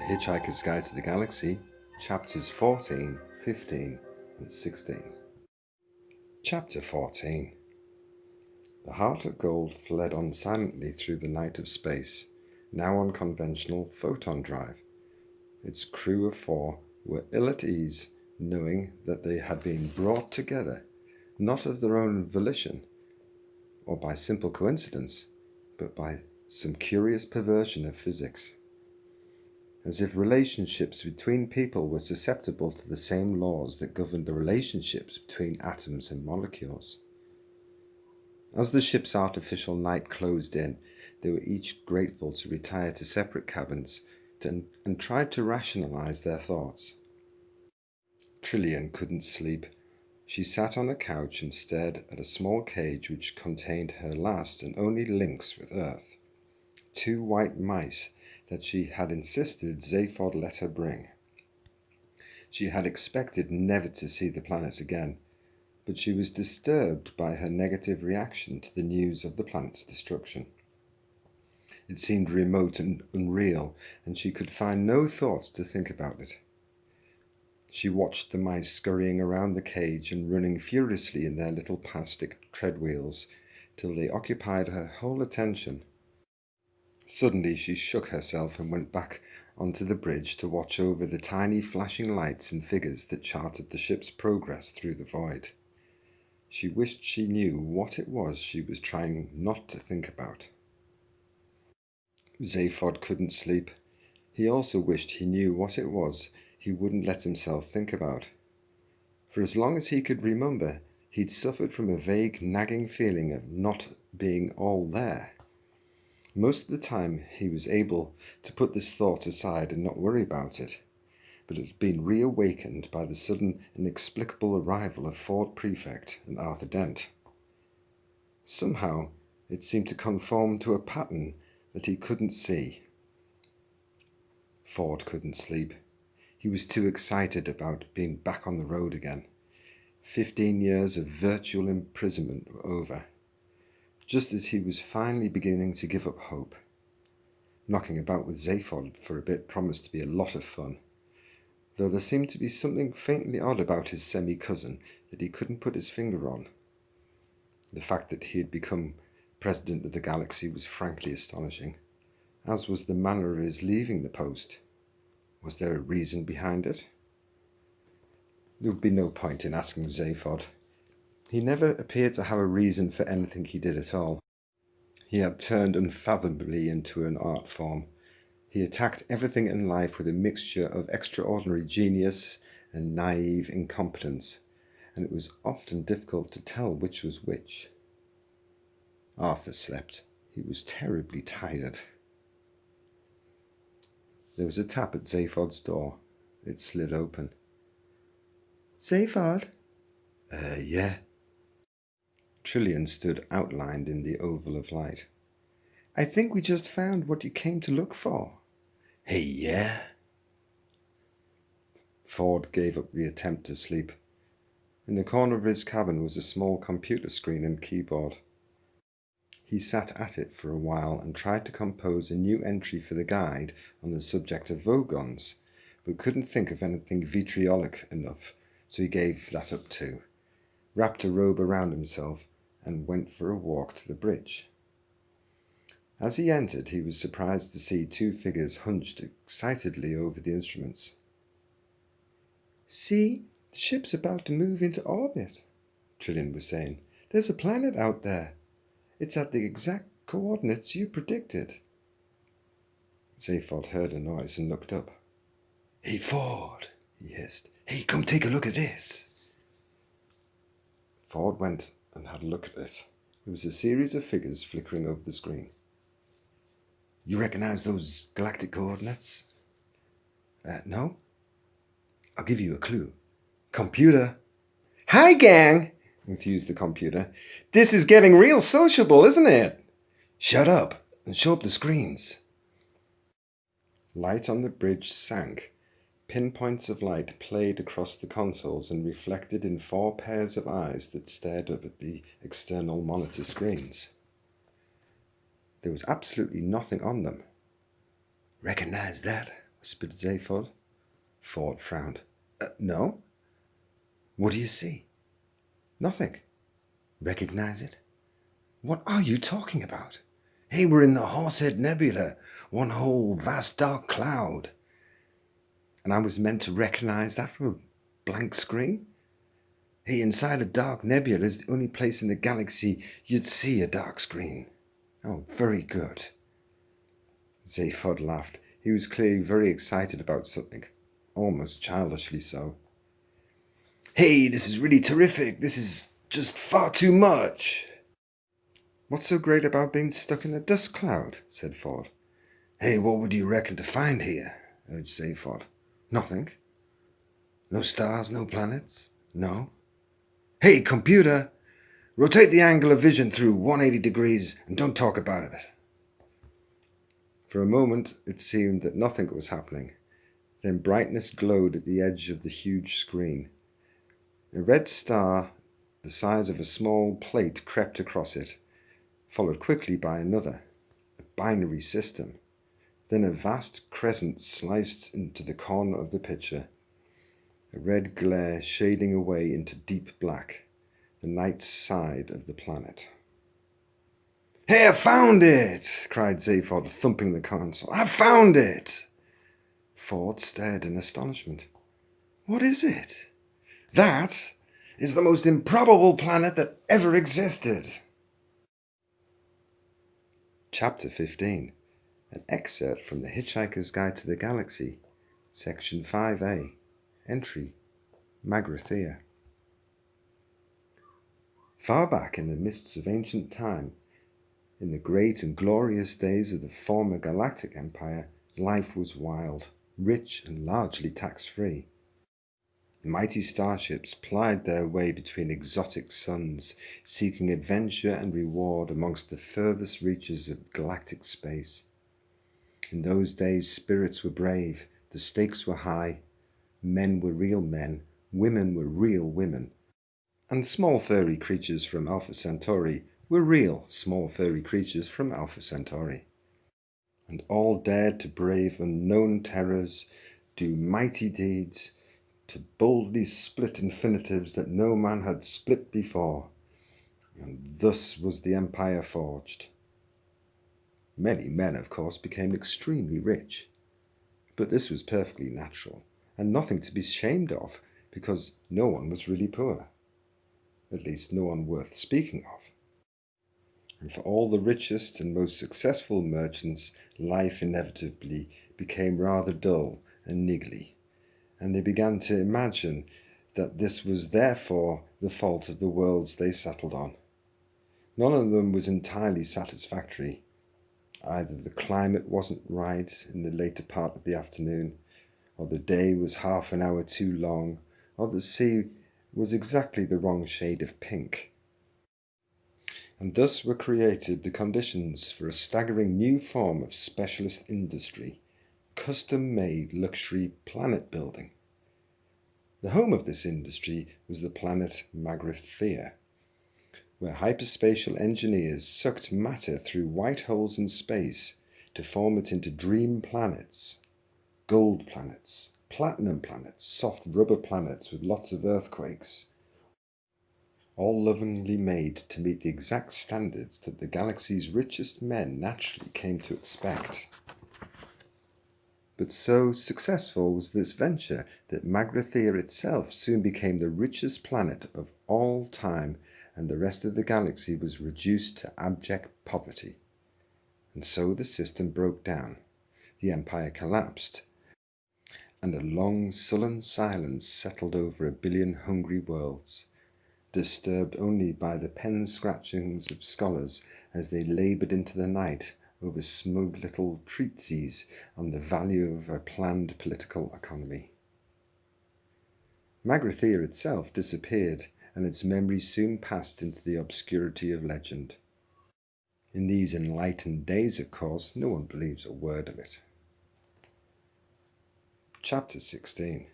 Hitch Hikers Guide to the Galaxy, Chapters 14, 15, and 16. Chapter 14. The Heart of Gold fled on silently through the night of space, now on conventional photon drive. Its crew of 4 were ill at ease, knowing that they had been brought together, not of their own volition, or by simple coincidence, but by some curious perversion of physics. As if relationships between people were susceptible to the same laws that govern the relationships between atoms and molecules. As the ship's artificial night closed in, they were each grateful to retire to separate cabins and tried to rationalize their thoughts. Trillian couldn't sleep. She sat on a couch and stared at a small cage which contained her last and only links with Earth, 2 white mice that she had insisted Zaphod let her bring. She had expected never to see the planet again, but she was disturbed by her negative reaction to the news of the planet's destruction. It seemed remote and unreal, and she could find no thoughts to think about it. She watched the mice scurrying around the cage and running furiously in their little plastic treadwheels till they occupied her whole attention. Suddenly she shook herself and went back onto the bridge to watch over the tiny flashing lights and figures that charted the ship's progress through the void. She wished she knew what it was she was trying not to think about. Zaphod couldn't sleep. He also wished he knew what it was he wouldn't let himself think about. For as long as he could remember, he'd suffered from a vague nagging feeling of not being all there. Most of the time he was able to put this thought aside and not worry about it, but it had been reawakened by the sudden inexplicable arrival of Ford Prefect and Arthur Dent. Somehow it seemed to conform to a pattern that he couldn't see. Ford couldn't sleep. He was too excited about being back on the road again. 15 years of virtual imprisonment were over, just as he was finally beginning to give up hope. Knocking about with Zaphod for a bit promised to be a lot of fun, though there seemed to be something faintly odd about his semi-cousin that he couldn't put his finger on. The fact that he had become president of the galaxy was frankly astonishing, as was the manner of his leaving the post. Was there a reason behind it? There would be no point in asking Zaphod. He never appeared to have a reason for anything he did at all. He had turned unfathomably into an art form. He attacked everything in life with a mixture of extraordinary genius and naive incompetence, and it was often difficult to tell which was which. Arthur slept. He was terribly tired. There was a tap at Zaphod's door. It slid open. Zaphod? Yeah. Trillian stood outlined in the oval of light. I think we just found what you came to look for. Hey, yeah? Ford gave up the attempt to sleep. In the corner of his cabin was a small computer screen and keyboard. He sat at it for a while and tried to compose a new entry for the guide on the subject of Vogons, but couldn't think of anything vitriolic enough, so he gave that up too, wrapped a robe around himself, and went for a walk to the bridge. As he entered, he was surprised to see 2 figures hunched excitedly over the instruments. See, the ship's about to move into orbit, Trillian was saying. There's a planet out there. It's at the exact coordinates you predicted. Zaphod heard a noise and looked up. Hey, Ford, he hissed. Hey, come take a look at this. Ford went and had a look at it. It was a series of figures flickering over the screen. You recognize those galactic coordinates? No. I'll give you a clue. Computer. Hi, gang, enthused the computer. This is getting real sociable, isn't it? Shut up and show up the screens. Light on the bridge sank. Pinpoints of light played across the consoles and reflected in 4 pairs of eyes that stared up at the external monitor screens. There was absolutely nothing on them. Recognize that? spitted Zaphod. Ford frowned. No? What do you see? Nothing. Recognize it? What are you talking about? Hey, we're in the Horsehead Nebula, one whole vast dark cloud. And I was meant to recognize that from a blank screen? Hey, inside a dark nebula is the only place in the galaxy you'd see a dark screen. Oh, very good. Zaphod laughed. He was clearly very excited about something, almost childishly so. Hey, this is really terrific. This is just far too much. What's so great about being stuck in a dust cloud? Said Ford. Hey, what would you reckon to find here? Urged Zaphod. Nothing. No stars, no planets? No. Hey, computer! Rotate the angle of vision through 180 degrees and don't talk about it. For a moment, it seemed that nothing was happening. Then brightness glowed at the edge of the huge screen. A red star the size of a small plate crept across it, followed quickly by another, a binary system. Then a vast crescent sliced into the corner of the picture, a red glare shading away into deep black, the night side of the planet. Hey, I found it! Cried Zaphod, thumping the console. I found it! Ford stared in astonishment. What is it? That is the most improbable planet that ever existed. Chapter 15. An excerpt from the Hitch Hikers' Guide to the Galaxy, Section 5A, Entry, Magrathea. Far back in the mists of ancient time, in the great and glorious days of the former galactic empire, life was wild, rich and largely tax-free. Mighty starships plied their way between exotic suns, seeking adventure and reward amongst the furthest reaches of galactic space. In those days, spirits were brave, the stakes were high, men were real men, women were real women, and small furry creatures from Alpha Centauri were real small furry creatures from Alpha Centauri. And all dared to brave unknown terrors, do mighty deeds, to boldly split infinitives that no man had split before. And thus was the empire forged. Many men, of course, became extremely rich. But this was perfectly natural, and nothing to be ashamed of, because no one was really poor. At least no one worth speaking of. And for all the richest and most successful merchants, life inevitably became rather dull and niggly, and they began to imagine that this was therefore the fault of the worlds they settled on. None of them was entirely satisfactory. Either the climate wasn't right in the later part of the afternoon, or the day was half an hour too long, or the sea was exactly the wrong shade of pink. And thus were created the conditions for a staggering new form of specialist industry, custom-made luxury planet building. The home of this industry was the planet Magrathea, where hyperspatial engineers sucked matter through white holes in space to form it into dream planets, gold planets, platinum planets, soft rubber planets with lots of earthquakes, all lovingly made to meet the exact standards that the galaxy's richest men naturally came to expect. But so successful was this venture that Magrathea itself soon became the richest planet of all time, and the rest of the galaxy was reduced to abject poverty. And so the system broke down, the empire collapsed, and a long sullen silence settled over 1 billion hungry worlds, disturbed only by the pen scratchings of scholars as they laboured into the night over smug little treatises on the value of a planned political economy. Magrathea itself disappeared, and its memory soon passed into the obscurity of legend. In these enlightened days, of course, no one believes a word of it. Chapter 16.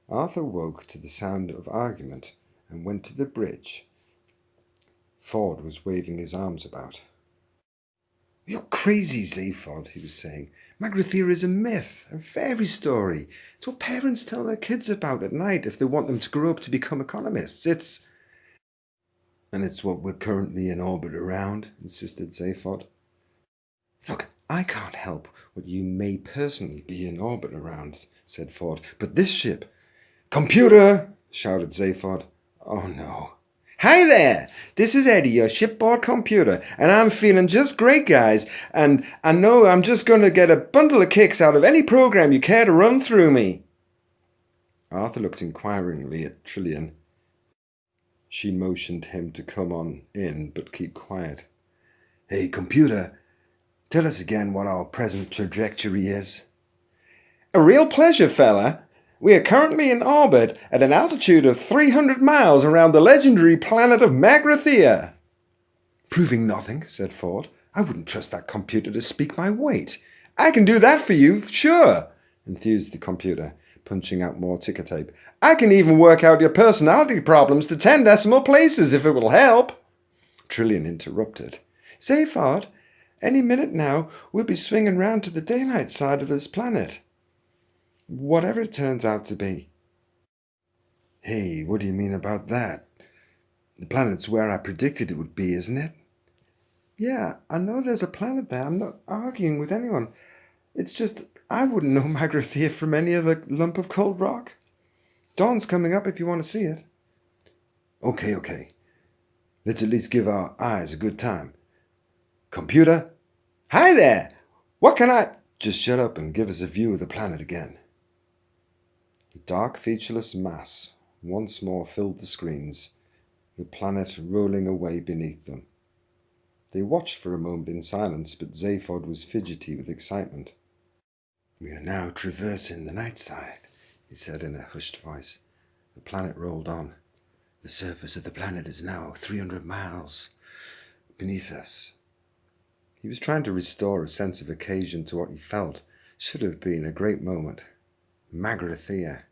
Arthur woke to the sound of argument and went to the bridge. Ford was waving his arms about. You're crazy, Zaphod, he was saying. Magrathea is a myth, a fairy story. It's what parents tell their kids about at night if they want them to grow up to become economists. And it's what we're currently in orbit around, insisted Zaphod. Look, I can't help what you may personally be in orbit around, said Ford, but this ship... Computer! Shouted Zaphod. Oh no. Hi there! This is Eddie, your shipboard computer, and I'm feeling just great, guys, and I know I'm just going to get a bundle of kicks out of any program you care to run through me. Arthur looked inquiringly at Trillian. She motioned him to come on in, but keep quiet. Hey, computer, tell us again what our present trajectory is. A real pleasure, fella. We are currently in orbit at an altitude of 300 miles around the legendary planet of Magrathea. Proving nothing, said Ford. I wouldn't trust that computer to speak my weight. I can do that for you, sure, enthused the computer, punching out more ticker tape. I can even work out your personality problems to 10 decimal places if it will help. Trillian interrupted. Zaphod, any minute now we'll be swinging round to the daylight side of this planet. Whatever it turns out to be. Hey, what do you mean about that? The planet's where I predicted it would be, isn't it? Yeah, I know there's a planet there. I'm not arguing with anyone. It's just I wouldn't know Magrathea from any other lump of cold rock. Dawn's coming up if you want to see it. Okay. Let's at least give our eyes a good time. Computer? Hi there! What can I... Just shut up and give us a view of the planet again. The dark, featureless mass once more filled the screens, the planet rolling away beneath them. They watched for a moment in silence, but Zaphod was fidgety with excitement. We are now traversing the night side, he said in a hushed voice. The planet rolled on. The surface of the planet is now 300 miles beneath us. He was trying to restore a sense of occasion to what he felt should have been a great moment. Magrathea.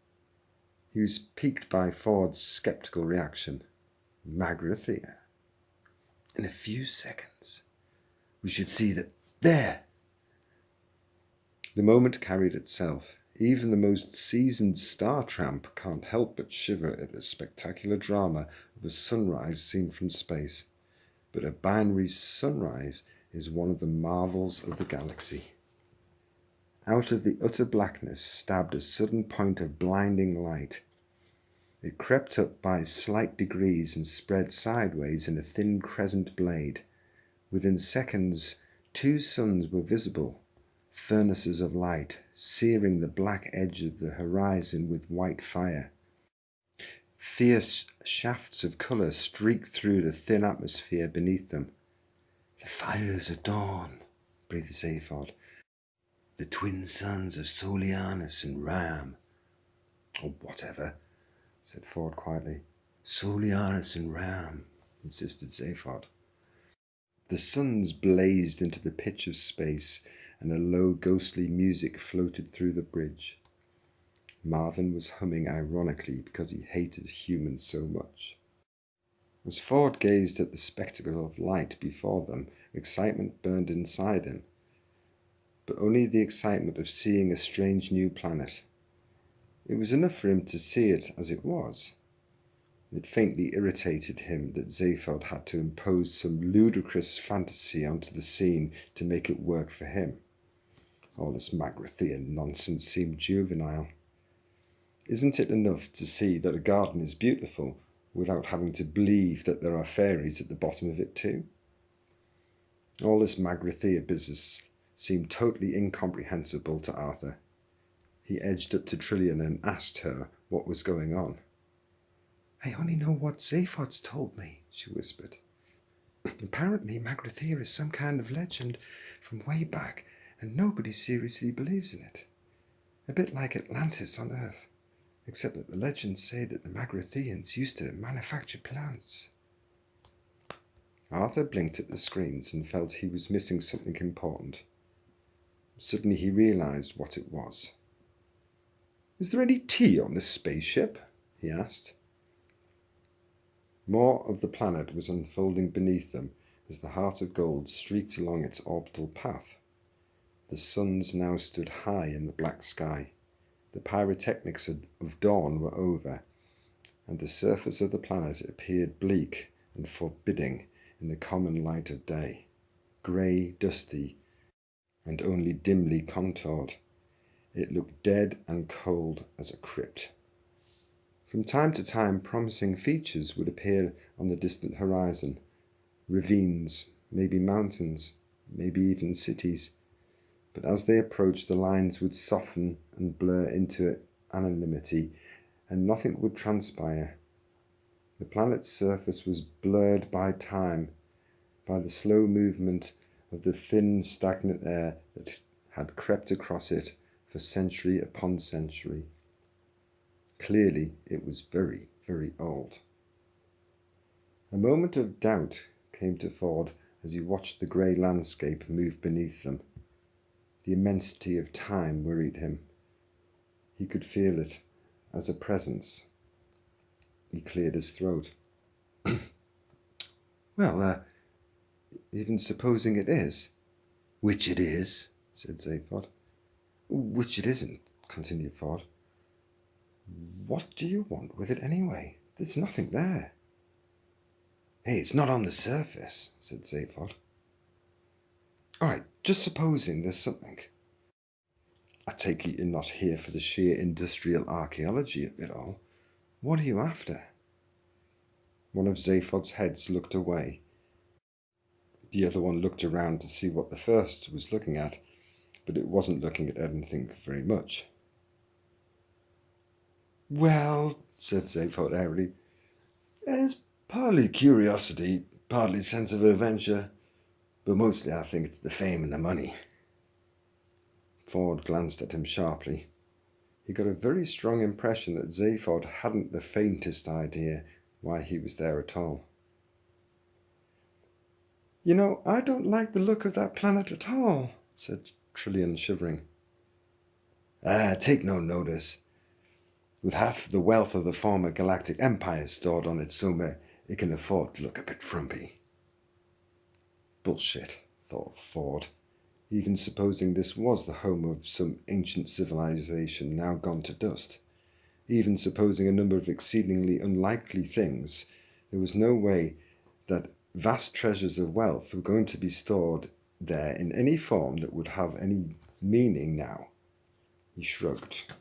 He was piqued by Ford's sceptical reaction. Magrathea. In a few seconds, we should see that there. The moment carried itself. Even the most seasoned star tramp can't help but shiver at the spectacular drama of a sunrise seen from space. But a binary sunrise is one of the marvels of the galaxy. Out of the utter blackness stabbed a sudden point of blinding light. It crept up by slight degrees and spread sideways in a thin crescent blade. Within seconds, 2 suns were visible, furnaces of light, searing the black edge of the horizon with white fire. Fierce shafts of colour streaked through the thin atmosphere beneath them. The fires of dawn, breathed Zaphod. The twin sons of Solianus and Ram. Or whatever, said Ford quietly. Solianus and Ram, insisted Zaphod. The suns blazed into the pitch of space, and a low ghostly music floated through the bridge. Marvin was humming ironically because he hated humans so much. As Ford gazed at the spectacle of light before them, excitement burned inside him, but only the excitement of seeing a strange new planet. It was enough for him to see it as it was. It faintly irritated him that Zaphod had to impose some ludicrous fantasy onto the scene to make it work for him. All this Magrathea nonsense seemed juvenile. Isn't it enough to see that a garden is beautiful without having to believe that there are fairies at the bottom of it too? All this Magrathea business seemed totally incomprehensible to Arthur. He edged up to Trillian and asked her what was going on. I only know what Zaphod's told me, she whispered. Apparently Magrathea is some kind of legend from way back, and nobody seriously believes in it. A bit like Atlantis on Earth, except that the legends say that the Magratheans used to manufacture plants. Arthur blinked at the screens and felt he was missing something important. Suddenly he realized what it was. Is there any tea on this spaceship? He asked. More of the planet was unfolding beneath them, as the heart of gold streaked along its orbital path. The suns now stood high in the black sky. The pyrotechnics of dawn were over, and the surface of the planet appeared bleak and forbidding in the common light of day, grey, dusty, and only dimly contoured. It looked dead and cold as a crypt. From time to time, promising features would appear on the distant horizon. Ravines, maybe mountains, maybe even cities. But as they approached, the lines would soften and blur into anonymity, and nothing would transpire. The planet's surface was blurred by time, by the slow movement of the thin, stagnant air that had crept across it for century upon century. Clearly, it was very, very old. A moment of doubt came to Ford as he watched the grey landscape move beneath them. The immensity of time worried him. He could feel it as a presence. He cleared his throat. Well, even supposing it is. Which it is, said Zaphod. Which it isn't, continued Ford. What do you want with it anyway? There's nothing there. Hey, it's not on the surface, said Zaphod. All right, just supposing there's something. I take it you're not here for the sheer industrial archaeology of it all. What are you after? One of Zaphod's heads looked away. The other one looked around to see what the first was looking at, but it wasn't looking at anything very much. Well, said Zaphod airily, it's partly curiosity, partly sense of adventure, but mostly I think it's the fame and the money. Ford glanced at him sharply. He got a very strong impression that Zaphod hadn't the faintest idea why he was there at all. You know, I don't like the look of that planet at all, said Trillian, shivering. Take no notice. With half the wealth of the former galactic empire stored on its somewhere, it can afford to look a bit frumpy. Bullshit, thought Ford. Even supposing this was the home of some ancient civilization now gone to dust, even supposing a number of exceedingly unlikely things, there was no way that vast treasures of wealth were going to be stored there in any form that would have any meaning now. He shrugged.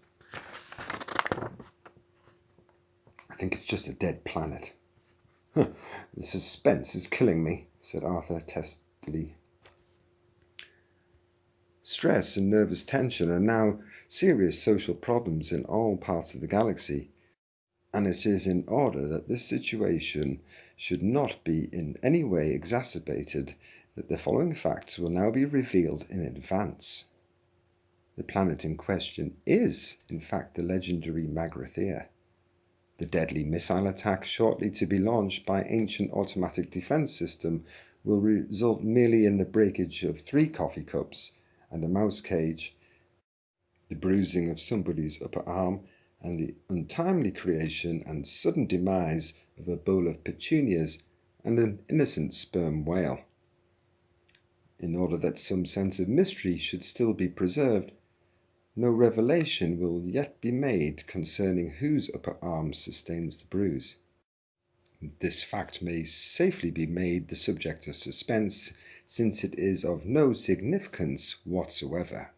I think it's just a dead planet. The suspense is killing me, said Arthur testily. Stress and nervous tension are now serious social problems in all parts of the galaxy, and it is in order that this situation should not be in any way exacerbated that the following facts will now be revealed in advance. The planet in question is, in fact, the legendary Magrathea. The deadly missile attack shortly to be launched by ancient automatic defense system will result merely in the breakage of 3 coffee cups and a mouse cage, the bruising of somebody's upper arm, and the untimely creation and sudden demise of a bowl of petunias and an innocent sperm whale. In order that some sense of mystery should still be preserved, no revelation will yet be made concerning whose upper arm sustains the bruise. This fact may safely be made the subject of suspense, since it is of no significance whatsoever.